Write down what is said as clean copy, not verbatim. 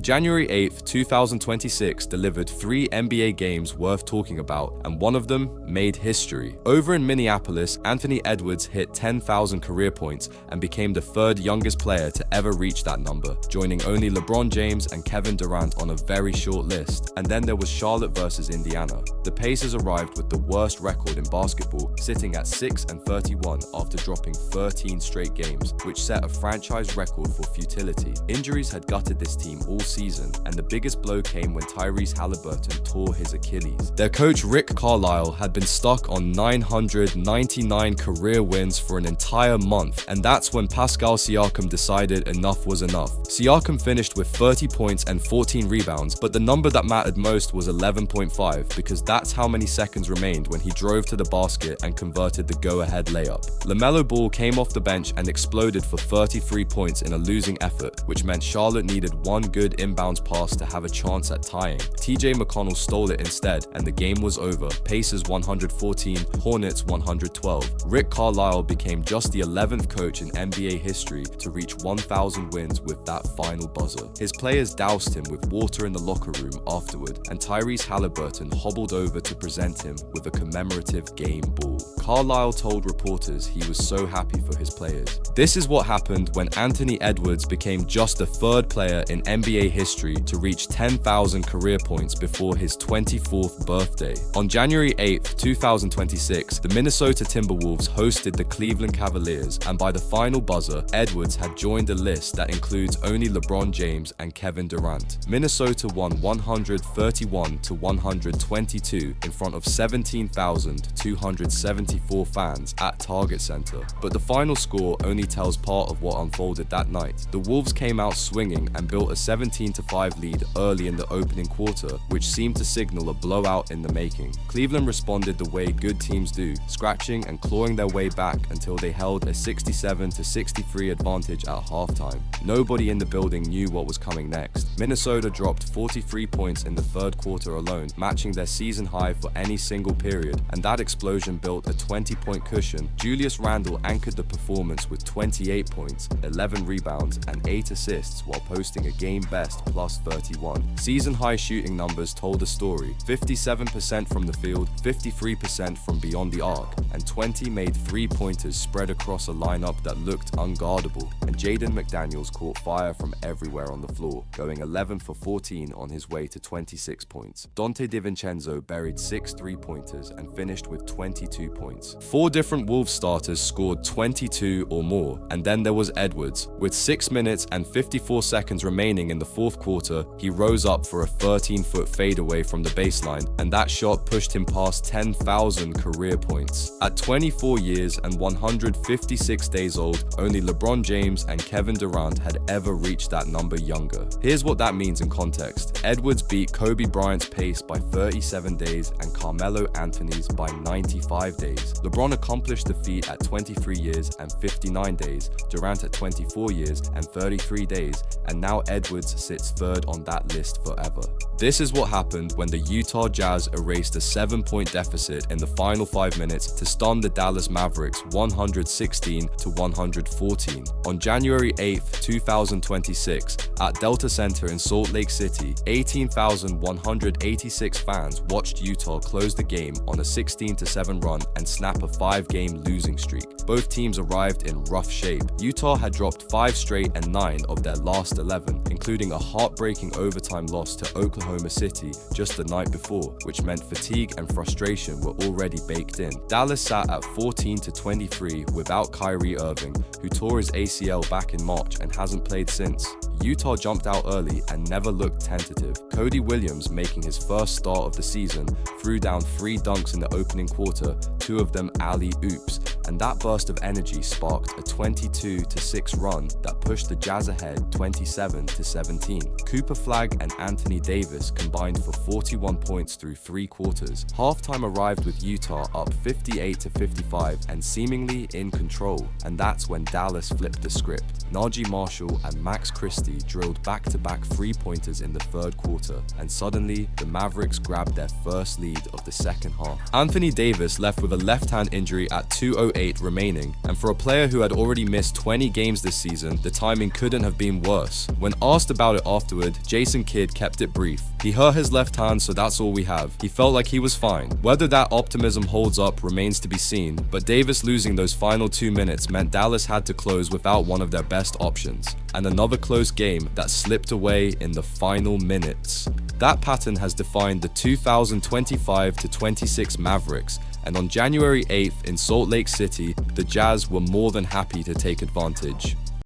January 8th, 2026 delivered 3 NBA games worth talking about, and one of them made history. Over in Minneapolis, Anthony Edwards hit 10,000 career points and became the 3rd youngest player to ever reach that number, joining only LeBron James and Kevin Durant on a very short list. And then there was Charlotte versus Indiana. The Pacers arrived with the worst record in basketball, sitting at 6-31 after dropping 13 straight games, which set a franchise record for futility. Injuries had gutted this team all season, and the biggest blow came when Tyrese Halliburton tore his Achilles. Their coach Rick Carlisle had been stuck on 999 career wins for an entire month, and that's when Pascal Siakam decided enough was enough. Siakam finished with 30 points and 14 rebounds, but the number that mattered most was 11.5, because that's how many seconds remained when he drove to the basket and converted the go-ahead layup. LaMelo Ball came off the bench and exploded for 33 points in a losing effort, which meant Charlotte needed one good inbounds pass to have a chance at tying. TJ McConnell stole it instead, and the game was over. Pacers 114, Hornets 112. Rick Carlisle became just the 11th coach in NBA history to reach 1,000 wins with that final buzzer. His players doused him with water in the locker room afterward, and Tyrese Halliburton hobbled over to present him with a commemorative game ball. Carlisle told reporters he was so happy for his players. This is what happened when Anthony Edwards became just the 3rd player in NBA history to reach 10,000 career points before his 24th birthday. On January 8th, 2026, the Minnesota Timberwolves hosted the Cleveland Cavaliers, and by the final buzzer, Edwards had joined a list that includes only LeBron James and Kevin Durant. Minnesota won 131-122 in front of 17,274 fans at Target Center, but the final score only tells part of what unfolded that night. The Wolves came out swinging and built a 17-5 lead early in the opening quarter, which seemed to signal a blowout in the making. Cleveland responded the way good teams do, scratching and clawing their way back until they held a 67-63 advantage at halftime. Nobody in the building knew what was coming next. Minnesota dropped 43 points in the 3rd quarter alone, matching their season high for any single period, and that explosion built a 20-point cushion. Julius Randle anchored the performance with 28 points, 11 rebounds, and 8 assists while posting a game-best plus 31. Season-high shooting numbers told a story: 57% from the field, 53% from beyond the arc, and 20 made 3-pointers spread across a lineup that looked unguardable. And Jaden McDaniels caught fire from everywhere on the floor, going 11 for 14 on his way to 26 points. Dante DiVincenzo buried 6 3-pointers and finished with 22 points. 4 different Wolves starters scored 22 or more, and then there was Edwards. With 6 minutes and 54 seconds remaining in the 4th quarter, he rose up for a 13-foot fadeaway from the baseline, and that shot pushed him past 10,000 career points. At 24 years and 156 days old, only LeBron James and Kevin Durant had ever reached that number younger. Here's what that means in context. Edwards beat Kobe Bryant's pace by 37 days and Carmelo Anthony's by 95 days. LeBron accomplished the feat at 23 years and 59 days, Durant at 24 years and 33 days, and now Edwards sits 3rd on that list forever. This is what happened when the Utah Jazz erased a 7-point deficit in the final 5 minutes to stun the Dallas Mavericks 116-114. On January 8th, 2026, at Delta Center in Salt Lake City, 18,186 fans watched Utah close the game on a 16-7 run and snap a 5-game losing streak. Both teams arrived in rough shape. Utah had dropped 5 straight and 9 of their last 11, including a heartbreaking overtime loss to Oklahoma City just the night before, which meant fatigue and frustration were already baked in. Dallas sat at 14-23 without Kyrie Irving, who tore his ACL back in March and hasn't played since. Utah jumped out early and never looked tentative. Cody Williams, making his first start of the season, threw down 3 dunks in the opening quarter, 2 of them alley-oops, and that burst of energy sparked a 22-6 run that pushed the Jazz ahead 27-17. Cooper Flagg and Anthony Davis combined for 41 points through 3 quarters. Halftime arrived with Utah up 58-55 and seemingly in control, and that's when Dallas flipped the script. Najee Marshall and Max Christie dynasty drilled back-to-back three-pointers in the third quarter, and suddenly, the Mavericks grabbed their first lead of the second half. Anthony Davis left with a left-hand injury at 2:08 remaining, and for a player who had already missed 20 games this season, the timing couldn't have been worse. When asked about it afterward, Jason Kidd kept it brief. He hurt his left hand, so that's all we have. He felt like he was fine. Whether that optimism holds up remains to be seen, but Davis losing those final 2 minutes meant Dallas had to close without one of their best options, and another close game that slipped away in the final minutes. That pattern has defined the 2025-26 Mavericks, and on January 8th in Salt Lake City, the Jazz were more than happy to take advantage.